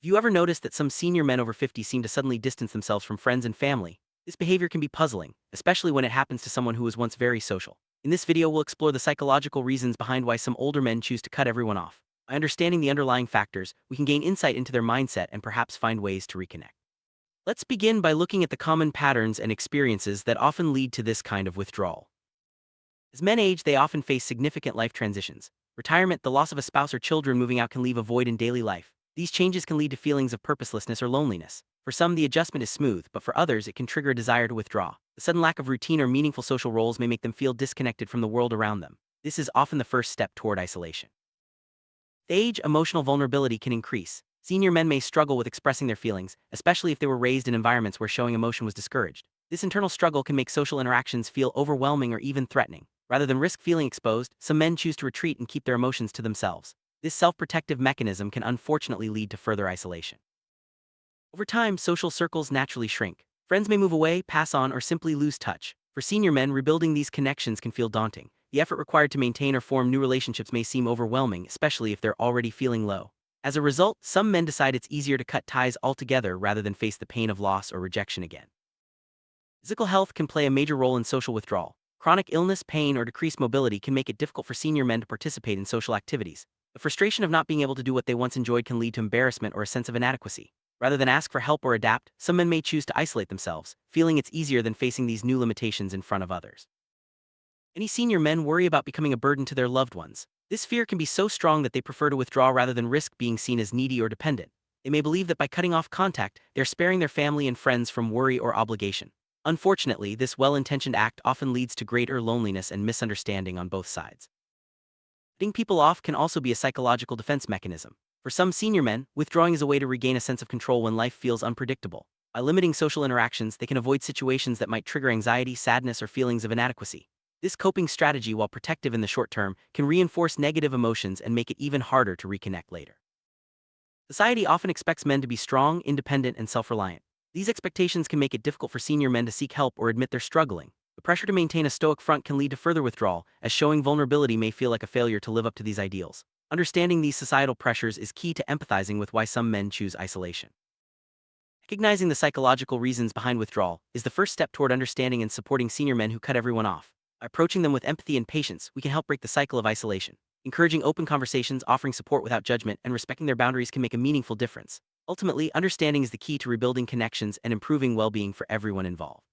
you ever noticed that some senior men over 50 seem to suddenly distance themselves from friends and family? This behavior can be puzzling, especially when it happens to someone who was once very social. In this video, we'll explore the psychological reasons behind why some older men choose to cut everyone off. By understanding the underlying factors, we can gain insight into their mindset and perhaps find ways to reconnect. Let's begin by looking at the common patterns and experiences that often lead to this kind of withdrawal. As men age, they often face significant life transitions. Retirement, the loss of a spouse or children moving out can leave a void in daily life. These changes can lead to feelings of purposelessness or loneliness. For some, the adjustment is smooth, but for others, it can trigger a desire to withdraw. The sudden lack of routine or meaningful social roles may make them feel disconnected from the world around them. This is often the first step toward isolation. With age, emotional vulnerability can increase. Senior men may struggle with expressing their feelings, especially if they were raised in environments where showing emotion was discouraged. This internal struggle can make social interactions feel overwhelming or even threatening. Rather than risk feeling exposed, some men choose to retreat and keep their emotions to themselves. This self-protective mechanism can unfortunately lead to further isolation. Over time, social circles naturally shrink. Friends may move away, pass on, or simply lose touch. For senior men, rebuilding these connections can feel daunting. The effort required to maintain or form new relationships may seem overwhelming, especially if they're already feeling low. As a result, some men decide it's easier to cut ties altogether rather than face the pain of loss or rejection again. Physical health can play a major role in social withdrawal. Chronic illness, pain, or decreased mobility can make it difficult for senior men to participate in social activities. The frustration of not being able to do what they once enjoyed can lead to embarrassment or a sense of inadequacy. Rather than ask for help or adapt, some men may choose to isolate themselves, feeling it's easier than facing these new limitations in front of others. Many senior men worry about becoming a burden to their loved ones. This fear can be so strong that they prefer to withdraw rather than risk being seen as needy or dependent. They may believe that by cutting off contact, they're sparing their family and friends from worry or obligation. Unfortunately, this well-intentioned act often leads to greater loneliness and misunderstanding on both sides. Cutting people off can also be a psychological defense mechanism. For some senior men, withdrawing is a way to regain a sense of control when life feels unpredictable. By limiting social interactions, they can avoid situations that might trigger anxiety, sadness, or feelings of inadequacy. This coping strategy, while protective in the short term, can reinforce negative emotions and make it even harder to reconnect later. Society often expects men to be strong, independent, and self-reliant. These expectations can make it difficult for senior men to seek help or admit they're struggling. The pressure to maintain a stoic front can lead to further withdrawal, as showing vulnerability may feel like a failure to live up to these ideals. Understanding these societal pressures is key to empathizing with why some men choose isolation. Recognizing the psychological reasons behind withdrawal is the first step toward understanding and supporting senior men who cut everyone off. By approaching them with empathy and patience, we can help break the cycle of isolation. Encouraging open conversations, offering support without judgment, and respecting their boundaries can make a meaningful difference. Ultimately, understanding is the key to rebuilding connections and improving well-being for everyone involved.